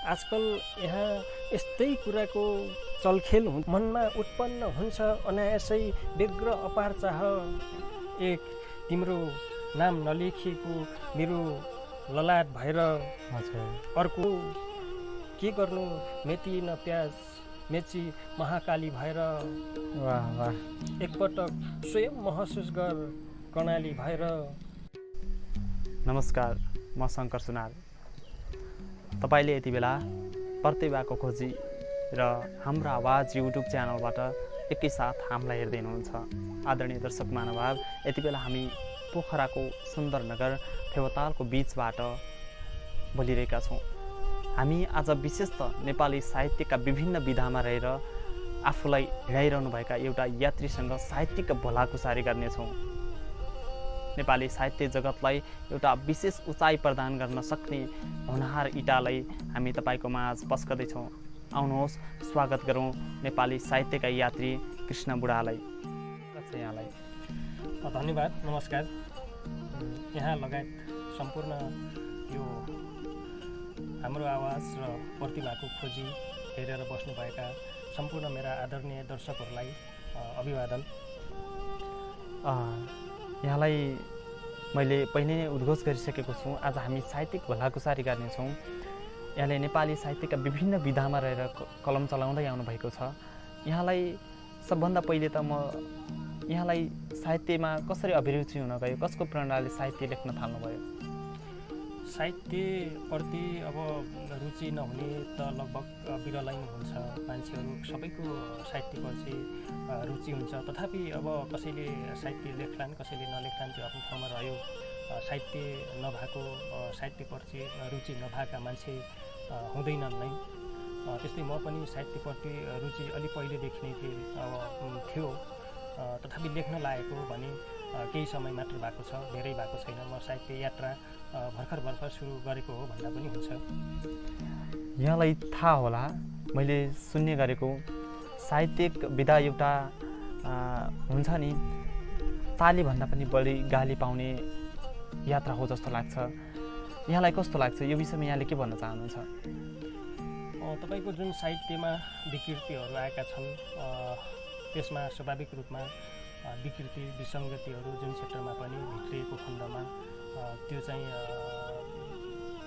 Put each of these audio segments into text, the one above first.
आजकल यहाँ यस्तै कुराको चलखेल मनमा उत्पन्न हुन्छ अनायासै व्यग्र अपार चाह एक तिम्रो नाम नलेखिएको मेरो ललाट भएर अर्को के गर्नु मेटी न प्याज मेची महाकाली भएर वाह वाह एकपटक स्वयं महसुस गर कर्णाली भएर। नमस्कार, म शङ्कर सुनार। तपाईले यति बेला प्रतिभाको खोजी र हाम्रो आवाज युट्युब च्यानलबाट एकैसाथ हामीलाई हेर्दै हुनुहुन्छ। आदरणीय दर्शक महानुभाव, यति बेला हामी पोखराको सुन्दर नगर फेवातालको बीचबाट बोलिरहेका छौँ। हामी आज विशेषतः नेपाली साहित्यका विभिन्न विधामा रहेर आफूलाई हिँडाइरहनुभएका एउटा यात्रीसँग साहित्यिक भलाकुसारी गर्नेछौँ। नेपाली साहित्य जगतलाई एउटा विशेष उचाइ प्रदान गर्न सक्ने होनहार इटालाई हामी तपाईँको माझ पस्कदैछौँ। आउनुहोस् स्वागत गरौँ नेपाली साहित्यका यात्री कृष्ण बुढालाई। यहाँलाई धन्यवाद, नमस्कार। यहाँ लगायत सम्पूर्ण यो हाम्रो आवाज र प्रतिभाको खोजी हेरेर बस्नुभएका सम्पूर्ण मेरा आदरणीय दर्शकहरूलाई अभिवादन। यहाँलाई मैले पहिले नै उद्घोष गरिसकेको छु। आज हामी साहित्यिक भलाकुसारी गर्नेछौँ। यहाँले नेपाली साहित्यका विभिन्न विधामा रहेर कलम चलाउँदै आउनुभएको छ। यहाँलाई सबभन्दा पहिले त म यहाँलाई साहित्यमा कसरी अभिरुचि हुन गयो, कसको प्रेरणाले साहित्य लेख्न थाल्नुभयो? साहित्यप्रति अब रुचि नहुने त लगभग बिरलै हुन्छ। मान्छेहरू सबैको साहित्यप्रति रुचि हुन्छ, तथापि अब कसैले साहित्य लेख्लान् कसैले नलेख्लान्, त्यो आफ्नो ठाउँमा रह्यो। साहित्य नभएको, साहित्यप्रति रुचि नभएका मान्छे हुँदैनन् नै। त्यस्तै म पनि साहित्यप्रति रुचि अलि पहिलेदेखि नै थियो, तथापि लेख्न लागेको भने केही समय मात्र भएको छ, धेरै भएको छैन। म साहित्य यात्रा भर्खर सुरु गरेको हो भन्दा पनि हुन्छ। यहाँलाई थाहा होला, मैले सुन्ने गरेको साहित्यिक विधा एउटा हुन्छ नि, तालीभन्दा पनि बढी गाली पाउने यात्रा हो जस्तो लाग्छ। यहाँलाई कस्तो लाग्छ? यो विषयमा यहाँले के भन्न चाहनुहुन्छ? तपाईँको जुन साहित्यमा विकृतिहरू आएका छन्, त्यसमा स्वाभाविक रूपमा विकृति विसङ्गतिहरू जुन क्षेत्रमा पनि भित्रिएको खण्डमा त्यो चाहिँ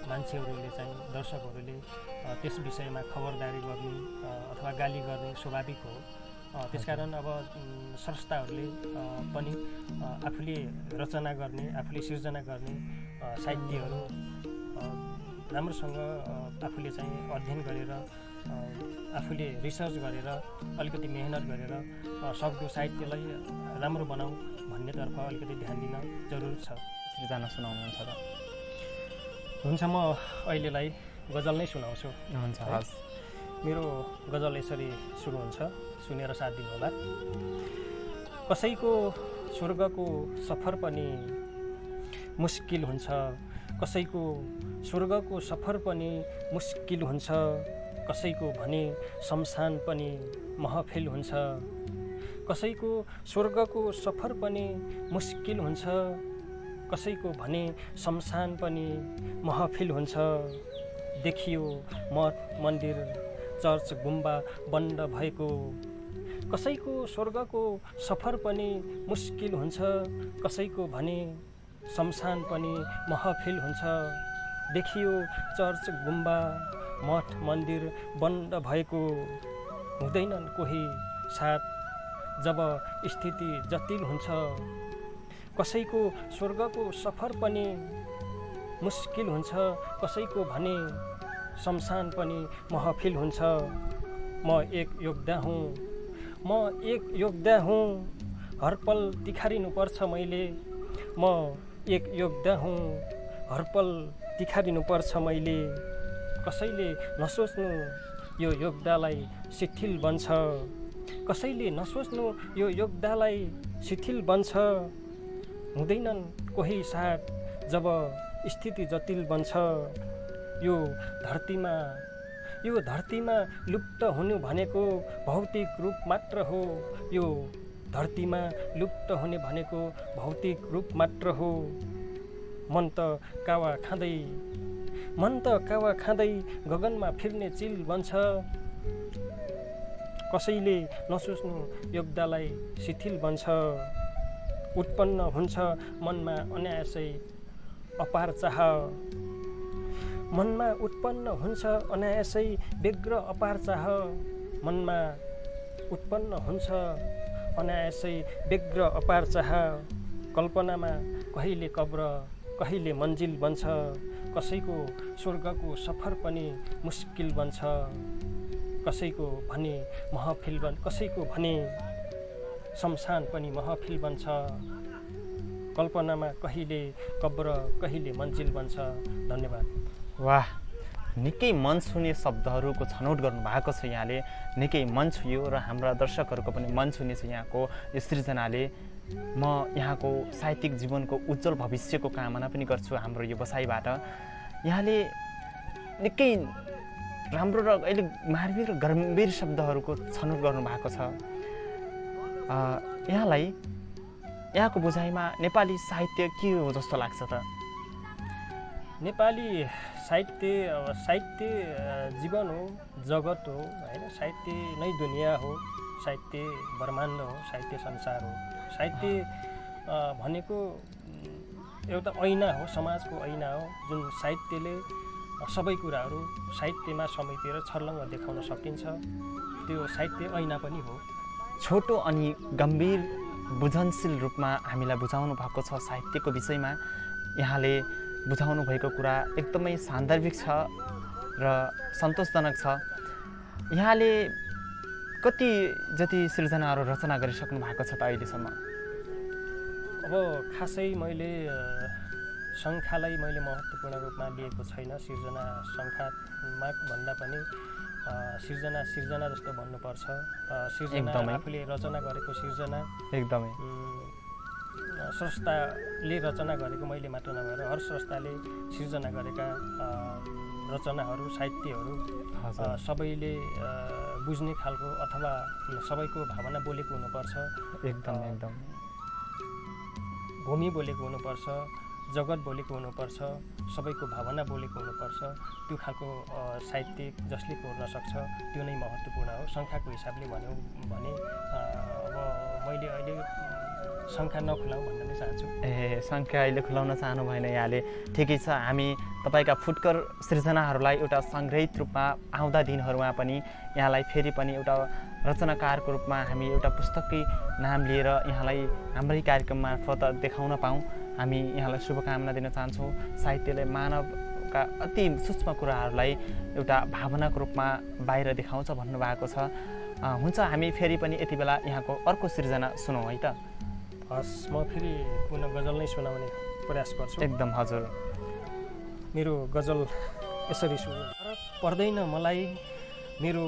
मान्छेहरूले चाहिँ दर्शकहरूले त्यस विषयमा खबरदारी गर्ने अथवा गाली गर्ने स्वाभाविक हो। त्यसकारण अब स्रष्टाहरूले पनि आफूले रचना गर्ने, आफूले सिर्जना गर्ने साहित्यहरू राम्रोसँग आफूले चाहिँ अध्ययन गरेर, आफूले रिसर्च गरेर, अलिकति मेहनत गरेर सक्दो साहित्यलाई राम्रो बनाऊ भन्नेतर्फ अलिकति ध्यान दिन जरुरी छ। जान सुनाउनुहुन्छ र? हुन्छ, म अहिलेलाई गजल नै सुनाउँछु। हुन्छ, हस्। मेरो गजल यसरी सुरु हुन्छ, सुनेर साथ दिनुहोला। कसैको स्वर्गको सफर पनि मुस्किल हुन्छ, कसैको स्वर्गको सफर पनि मुस्किल हुन्छ, कसैको भने शमशान पनि महफिल हुन्छ। कसैको स्वर्गको सफर पनि मुस्किल हुन्छ, कसैको भने शमशान पनि महफिल हुन्छ। देखियो मठ मन्दिर चर्च गुम्बा बन्द भएको, कसैको स्वर्गको सफर पनि मुस्किल हुन्छ, कसैको भने शमशान पनि महफिल हुन्छ। देखियो चर्च गुम्बा मठ मन्दिर बन्द भएको, हुँदैनन् कोही साथ जब स्थिति जटिल हुन्छ। कसैको स्वर्गको सफर पनि मुस्किल हुन्छ, कसैको भने शमशान पनि महफिल हुन्छ। म एक योद्धा हुँ, म एक योद्धा हुँ, हरपल तिखारिनुपर्छ मैले। म एक योद्धा हुँ, हरपल तिखारिनुपर्छ मैले। कसैले नसोच्नु यो योद्धालाई शिथिल बन्छ, कसैले नसोच्नु यो योद्धालाई शिथिल बन्छ। हुँदैनन् कोही साथ जब स्थिति जटिल बन्छ। यो धरतीमा लुप्त हुनु भनेको भौतिक रूप मात्र हो। यो धरतीमा लुप्त हुने भनेको भौतिक रूप मात्र हो। मन त कावा खाँदै मन त कावा खाँदै गगनमा फिर्ने चिल बन्छ कसैले नसोच्नु योगदालाई शिथिल बन्छ उत्पन्न हुन्छ मनमा अनायासै अपार चाह मनमा उत्पन्न हुन्छ अनायासै व्यग्र अपार चाह मनमा उत्पन्न हुन्छ अनायासै व्यग्र अपार चाह कल्पनामा कहिले कब्र कहिले मन्जिल बन्छ कसैको स्वर्गको सफर पनि मुस्किल बन्छ कसैको भने महफिल कसैको भने शमशान पनि महफिल बन्छ कल्पनामा कहिले कब्र कहिले मन्जिल बन्छ। धन्यवाद। वाह, निकै मन छुने शब्दहरूको छनौट गर्नुभएको छ यहाँले, निकै मन छुयो र हाम्रा दर्शकहरूको पनि मन छुने छ यहाँको यो सृजनाले। म यहाँको साहित्यिक जीवनको उज्जवल भविष्यको कामना पनि गर्छु हाम्रो यो बसाइबाट। यहाँले निकै राम्रो र अहिले मार्मिक र गम्भीर शब्दहरूको छनौट गर्नुभएको छ। यहाँलाई यहाँको बुझाइमा नेपाली साहित्य के हो जस्तो लाग्छ त? नेपाली साहित्य जीवन हो, जगत हो होइन। साहित्य नै दुनियाँ हो, साहित्य ब्रह्माण्ड हो, साहित्य संसार हो। साहित्य भनेको एउटा ऐना हो, समाजको ऐना हो, जुन साहित्यले सबै कुराहरू साहित्यमा समेटेर छर्लङ्ग देखाउन सकिन्छ। त्यो साहित्य ऐना पनि हो। छोटो अनि गम्भीर बुझनशील रूपमा हामीलाई बुझाउनु भएको छ साहित्यको विषयमा। यहाँले बुझाउनु भएको कुरा एकदमै सान्दर्भिक छ र सन्तोषजनक छ। यहाँले कति जति सृजनाहरू रचना गरिसक्नु भएको छ त अहिलेसम्म? अब खासै मैले सङ्ख्यालाई महत्त्वपूर्ण रूपमा लिएको छैन। सिर्जना सङ्ख्यामा भन्दा पनि सिर्जना जस्तो भन्नुपर्छ। सिर्जना आफूले रचना गरेको सिर्जना एकदमै स्रष्टाले रचना गरेको मैले मात्र नभएर हर स्रष्टाले सिर्जना गरेका रचनाहरू साहित्यहरू सबैले बुझ्ने खालको अथवा सबैको भावना बोलेको हुनुपर्छ। एकदम भूमि बोलेको हुनुपर्छ, जगत बोलेको हुनुपर्छ, सबैको भावना बोलेको हुनुपर्छ। त्यो खालको साहित्य जसले कोर्न सक्छ त्यो नै महत्त्वपूर्ण हो। सङ्ख्याको हिसाबले भन्यौँ भने अब मैले अहिले सङ्ख्या नखुलाउँ भन्न नै चाहन्छु। सङ्ख्या अहिले खुलाउन चाहनु भएन यहाँले, ठिकै छ। हामी तपाईँका फुटकर सृजनाहरूलाई एउटा सङ्ग्रहित रूपमा आउँदा दिनहरूमा पनि यहाँलाई फेरि पनि एउटा रचनाकारको रूपमा हामी एउटा पुस्तकै नाम लिएर यहाँलाई हाम्रै कार्यक्रम मार्फत देखाउन पाऊँ, हामी यहाँलाई शुभकामना दिन चाहन्छौँ। साहित्यले मानवका अति सूक्ष्म कुराहरूलाई एउटा भावनाको रूपमा बाहिर देखाउँछ भन्नुभएको छ। हुन्छ, हामी फेरि पनि यति बेला यहाँको अर्को सृजना सुनौँ है त? हस्, म फेरि पुनः गजल नै सुनाउने प्रयास गर्छु। एकदम, हजुर। मेरो गजल यसरी सुन्नु। फरक पर्दैन मलाई मेरो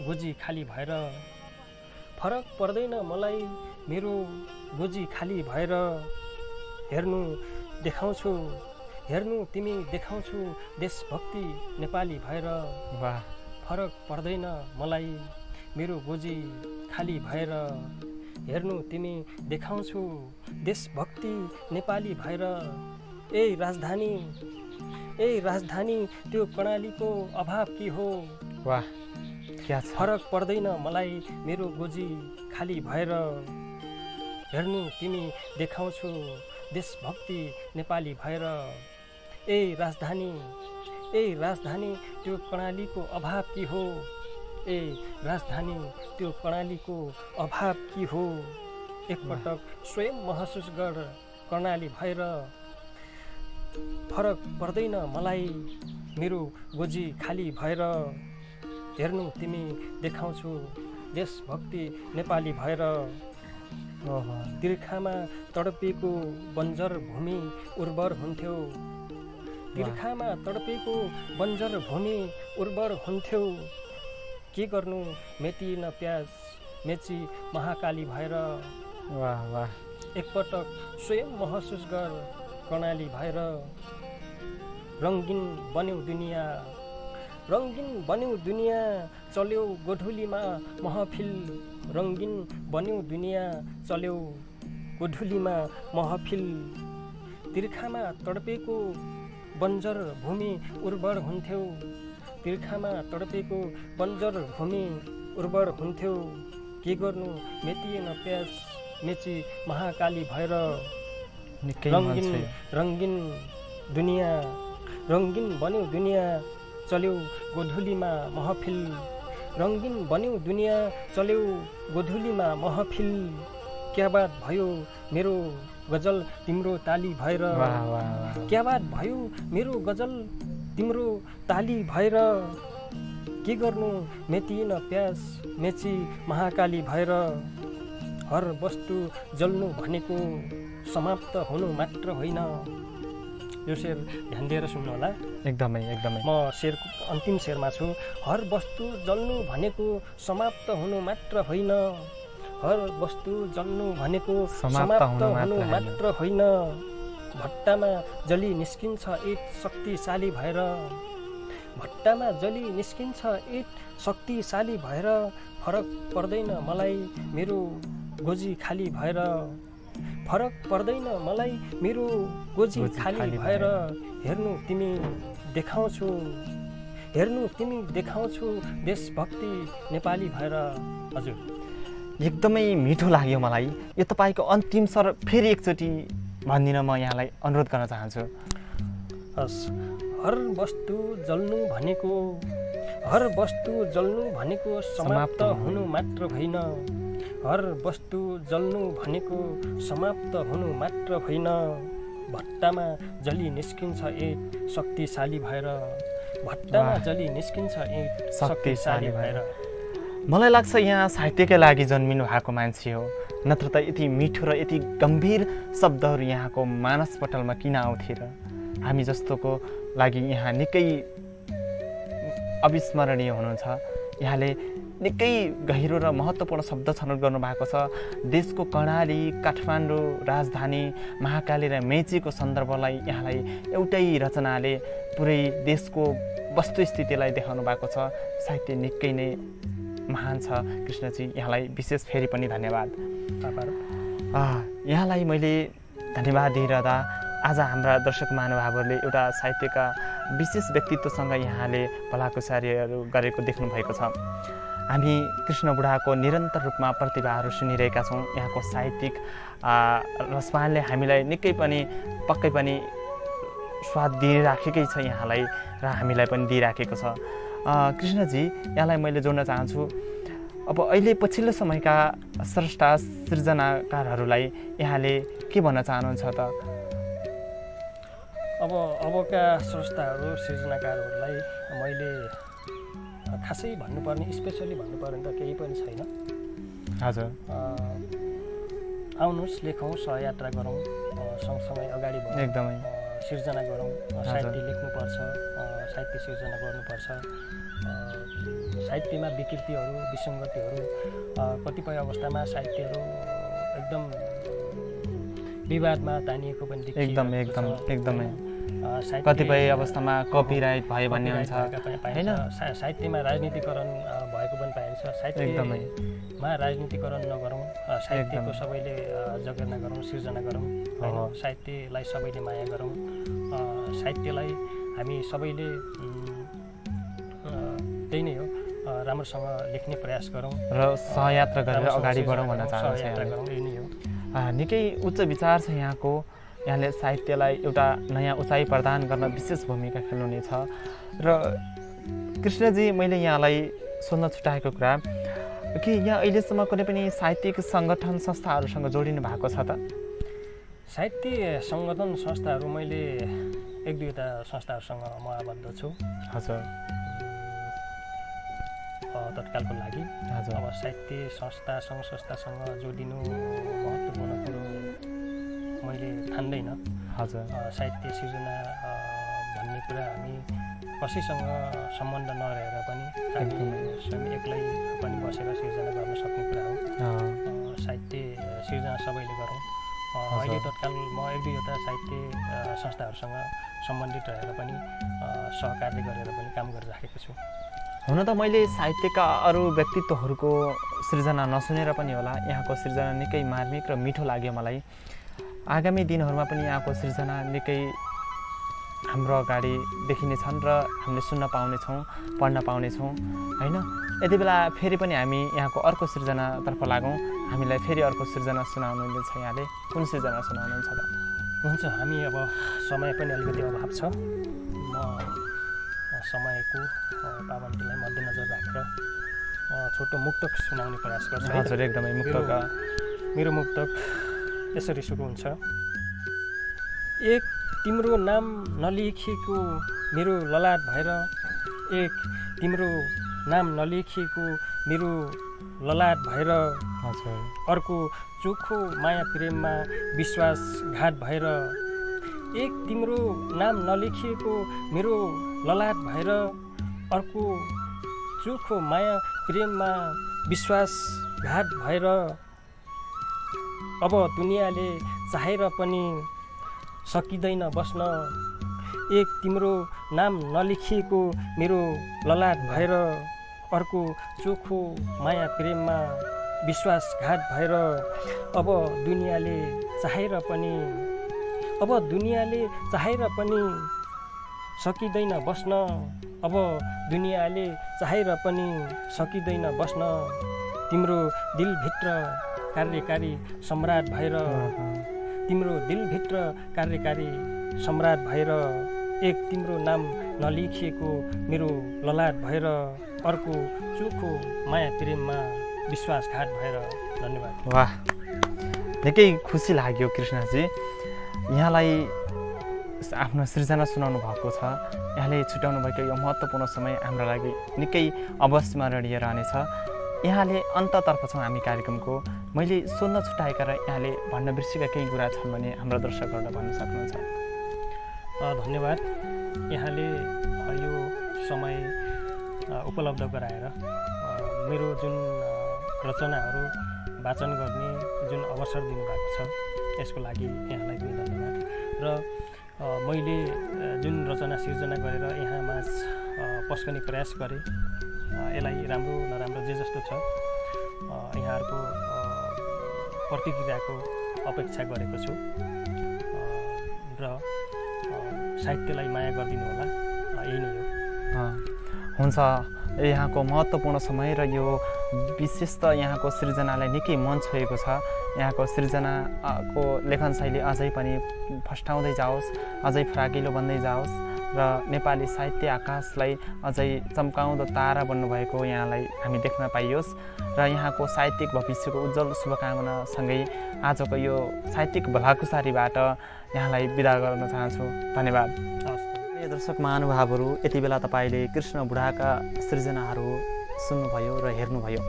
गोजी खाली भएर, फरक पर्दैन मलाई मेरो गोजी खाली भएर, हेर्नु देखाउँछु हेर्नु तिमी देखाउँछु देशभक्ति नेपाली भएर। वाह, फरक पर्दैन मलाई मेरो गोजी खाली भएर, हेर्नु तिमी देखाउँछु देशभक्ति नेपाली भएर। ए राजधानी त्यो कर्णालीको अभाव के हो? वाह, क्या छ? फरक पर्दैन मलाई मेरो गोजी खाली भएर, हेर्नु तिमी देखाउँछु देशभक्ति नेपाली भएर। ए राजधानी त्यो कर्णालीको अभाव के हो? ए राजधानी त्यो कर्णालीको अभाव के हो? एकपटक स्वयं महसुस गर कर्णाली भएर। फरक पर्दैन मलाई मेरो गोजी खाली भएर, हेर्नु तिमी देखाउँछु देशभक्ति नेपाली भएर। तिर्खामा तडपेको बन्जर भूमि उर्वर हुन्थ्यो, तिर्खामा तडपेको बन्जर भूमि उर्वर हुन्थ्यो। के गर्नु मेटिन प्याज मेची महाकाली भएर। वाह वाह, एकपटक स्वयं महसुस गर कर्णाली भएर। रङ्गिन बन्यौ दुनियाँ चल्यो गोधुलीमा महफिल। रङ्गिन बन्यौ दुनियाँ चल्यो गोधुलीमा महफिल। तिर्खामा तडपेको बन्जर भूमि उर्वर हुन्थ्यो तिर्खामा तडपेको बन्जर भूमि उर्वर हुन्थ्यो के गर्नु मेटिएन प्यास मेची महाकाली भएर रङ्गिन रङ्गिन दुनियाँ रङ्गिन बन्यो दुनियाँ चल्यो गोधुलीमा महफिल रङ्गिन बन्यो दुनियाँ चल्यो गोधुलीमा महफिल क्या बात भयो मेरो गजल तिम्रो ताली भएर क्या बात भयो मेरो गजल तिम्रो ताली भएर के गर्नु मेटिएन प्यास मेची महाकाली भएर हर वस्तु जल्नु भनेको समाप्त हुनु मात्र होइन। यो शेर ध्यान दिएर सुन्नु होला। एकदमै एकदमै म शेरको अन्तिम शेरमा छु। हर वस्तु जल्नु भनेको समाप्त हुनु मात्र होइन हर वस्तु जल्नु भनेको समाप्त हुनु मात्र होइन भट्टामा जली निस्किन्छ एक शक्तिशाली भएर भट्टामा जली निस्किन्छ एक शक्तिशाली भएर फरक पर्दैन मलाई मेरो गोजी खाली भएर फरक पर्दैन मलाई मेरो गोजी खाली भएर हेर्नु तिमी देखाउँछु देशभक्ति नेपाली भएर। हजुर एकदमै मिठो लाग्यो मलाई। यो तपाईँको अन्तिम स्वर फेरि एकचोटि भनिदिन म यहाँलाई अनुरोध गर्न चाहन्छु। हस् हर वस्तु जल्नु भनेको समाप्त हुनु मात्र होइन हर वस्तु जल्नु भनेको समाप्त हुनु मात्र होइन भट्टामा जली निस्किन्छ एक शक्तिशाली भएर भट्टामा जली निस्किन्छ एक शक्तिशाली भएर। मलाई लाग्छ यहाँ साहित्यकै लागि जन्मिनु भएको मान्छे हो नत्र त यति मिठो र यति गम्भीर शब्दहरू यहाँको मानसपटलमा किन आउँथे र हामी जस्तोको लागि यहाँ निकै अविस्मरणीय हुनुहुन्छ। यहाँले निकै गहिरो र महत्त्वपूर्ण शब्द छनौट गर्नुभएको छ। देशको कर्णाली काठमाडौँ राजधानी महाकाली र मेचीको सन्दर्भलाई यहाँलाई एउटै रचनाले पुरै देशको वस्तुस्थितिलाई देखाउनु भएको छ। साहित्य निकै नै महान छ कृष्णजी। यहाँलाई विशेष फेरि पनि धन्यवाद। यहाँलाई मैले धन्यवाद दिइरहँदा आज हाम्रा दर्शक महानुभावहरूले एउटा साहित्यका विशेष व्यक्तित्वसँग यहाँले भलाकुसारीहरू गरेको देख्नुभएको छ। हामी कृष्ण बुढाको निरन्तर रूपमा प्रतिभाहरू सुनिरहेका छौँ। यहाँको साहित्यिक रसपानले हामीलाई निकै पनि पक्कै पनि स्वाद दिइराखेकै छ यहाँलाई र हामीलाई पनि दिइराखेको छ। कृष्णजी यहाँलाई मैले जोड्न चाहन्छु। अब अहिले पछिल्लो समयका स्रष्टा सृजनाकारहरूलाई यहाँले के भन्न चाहनुहुन्छ त? अबका स्रष्टाहरू सृजनाकारहरूलाई मैले खासै भन्नुपर्ने स्पेसली भन्नुपर्ने त केही पनि छैन। हजुर आउनुहोस् लेखौँ सहयात्रा गरौँ सँगसँगै अगाडि बढौँ एकदमै सिर्जना गरौँ साहित्य लेख्नुपर्छ साहित्य सिर्जना गर्नुपर्छ। साहित्यमा विकृतिहरू विसङ्गतिहरू कतिपय अवस्थामा साहित्यहरू एकदम विवादमा तानिएको पनि देखिन्छ। एकदमै कतिपय अवस्थामा कपिराइट भयो भन्ने हुन्छ हैन। साहित्यमा राजनीतिकरण भएको पनि पाइन्छ। साहित्यमा राजनीतिकरण नगरौँ साहित्यको सबैले जगेर्ना गरौँ सिर्जना गरौँ हैन। साहित्यलाई सबैले माया गरौँ साहित्यलाई हामी सबैले त्यही नै हो राम्रोसँग लेख्ने प्रयास गरौँ र सहयात्रा गरेर अगाडि बढौँ भन्न चाहन्छु। निकै उच्च विचार छ यहाँको। यहाँले साहित्यलाई एउटा नयाँ उचाइ प्रदान गर्न विशेष भूमिका खेल्नुहुनेछ। र कृष्णजी मैले यहाँलाई सोध्न छुट्याएको कुरा कि यहाँ अहिलेसम्म कुनै पनि साहित्यिक सङ्गठन संस्थाहरूसँग जोडिनु भएको छ त? साहित्य सङ्गठन संस्थाहरू मैले एक दुईवटा संस्थाहरूसँग म आबद्ध छु। हजुर तत्कालको लागि अब साहित्य संस्था सङ्घ संस्थासँग जोडिनु महत्त्वपूर्ण कुरो मैले ठान्दैन। हजुर साहित्य सिर्जना भन्ने कुरा हामी कसैसँग सम्बन्ध नरहेर पनि हामी स्वयं एक्लै पनि बसेर सिर्जना गर्न सक्ने कुरा हो। साहित्य सिर्जना सबैले गरौँ। अहिले तत्काल म एक दुईवटा साहित्य संस्थाहरूसँग सम्बन्धित रहेर पनि सहकार्य गरेर पनि काम गरिराखेको छु। हुन त मैले साहित्यका अरू व्यक्तित्वहरूको सृजना नसुनेर पनि होला यहाँको सृजना निकै मार्मिक र मिठो लाग्यो मलाई। आगामी दिनहरूमा पनि यहाँको सृजना निकै हाम्रो अगाडि देखिनेछन् र हामीले सुन्न पाउनेछौँ, पढ्न पाउनेछौँ होइन। यति बेला फेरि पनि हामी यहाँको अर्को सृजनातर्फ लागौँ। हामीलाई फेरि अर्को सृजना सुनाउनुहुन्छ यहाँले। कुन सृजना सुनाउनुहुन्छ त? हुन्छ, हामी अब समय पनि अलिकति अभाव छ। म समयको पाबन्दीलाई मध्यनजर राखेर छोटो मुक्तक सुनाउने प्रयास गर्छु। हजुर, एकदमै मुक्तक। मेरो मुक्तक यसरी सुरु हुन्छ। एक तिम्रो नाम नलेखिएको मेरो ललाट भएर, एक तिम्रो नाम नलेखिएको मेरो ललाट भएर, हजुर, अर्को चोखो माया प्रेममा विश्वासघात भएर, एक तिम्रो नाम नलेखिएको मेरो ललाट भएर, अर्को चोखो माया प्रेममा विश्वासघात भएर, अब दुनियाँले चाहेर पनि सकिँदैन बस्न, एक तिम्रो नाम नलेखिएको मेरो ललाट भएर, अर्को चोखो माया प्रेममा विश्वासघात भएर, अब दुनियाँले चाहेर पनि सकिँदैन बस्न, अब दुनियाँले चाहेर पनि सकिँदैन बस्न, तिम्रो दिलभित्र कार्यकारी सम्राट भएर, तिम्रो दिलभित्र कार्यकारी सम्राट भएर, एक तिम्रो नाम नलेखिएको मेरो ललाट भएर, अर्को चोखो माया प्रेममा विश्वासघात भएर। धन्यवाद। वाह, निकै खुसी लाग्यो कृष्णजी। यहाँलाई आफ्नो सृजना सुनाउनु भएको छ। यहाँले छुट्याउनु भएको यो महत्त्वपूर्ण समय हाम्रो लागि निकै अविस्मरणीय रहनेछ। यहाँले अन्ततर्फ छौँ हामी कार्यक्रमको। मैले सोध्न छुट्याएका र यहाँले भन्न बिर्सेका केही कुरा छन् भने हाम्रो दर्शकहरूलाई भन्न सक्नुहुन्छ। धन्यवाद। यहाँले यो समय उपलब्ध गराएर मेरो जुन रचनाहरू वाचन गर्ने जुन अवसर दिनुभएको छ, यसको लागि यहाँलाई पनि धन्यवाद। र मैले जुन रचना सिर्जना गरेर यहाँमाझ पस्कने प्रयास गरेँ, यसलाई राम्रो नराम्रो जे जस्तो छ यहाँहरूको प्रतिक्रियाको अपेक्षा गरेको छु र साहित्यलाई माया गरिदिनु होला, यही नै हो। हुन्छ, यहाँको महत्त्वपूर्ण समय र यो विशेष त यहाँको सृजनालाई निकै मन छोएको छ। यहाँको सृजनाको लेखन शैली अझै पनि फस्टाउँदै जाओस्, अझै फराकिलो बन्दै जाओस् र नेपाली साहित्य आकाशलाई अझै चम्काउँदो तारा बन्नुभएको यहाँलाई हामी देख्न पाइयोस् र यहाँको साहित्यिक भविष्यको उज्जवल शुभकामनासँगै आजको यो साहित्यिक भलाकुसारीबाट यहाँलाई बिदा गर्न चाहन्छु। धन्यवाद। दर्शक महानुभावहरू, यति बेला तपाईँले कृष्ण बुढाका सृजनाहरू सुन्नुभयो र हेर्नुभयो।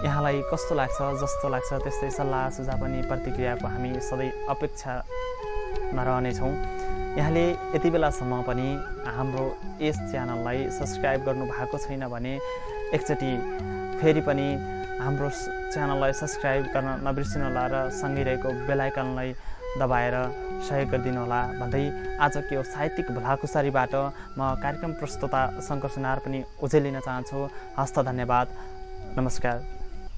यहाँलाई कस्तो लाग्छ? जस्तो लाग्छ त्यस्तै सल्लाह सुझाव पनि प्रतिक्रियाको हामी सधैँ अपेक्षामा रहनेछौँ। यहाँले यति बेलासम्म पनि हाम्रो यस च्यानललाई सब्सक्राइब गर्नुभएको छैन भने एकचोटि फेरि पनि हाम्रो च्यानललाई सब्सक्राइब गर्न नबिर्सिनुहोला र सँगै रहेको बेल आइकनलाई दबाएर सहयोग गरिदिनु होला भन्दै आजको यो साहित्यिक भलाकुसारीबाट म कार्यक्रम प्रस्तुता शङ्कर सुनार पनि उजेलिन चाहन्छु। हस्त, धन्यवाद, नमस्कार।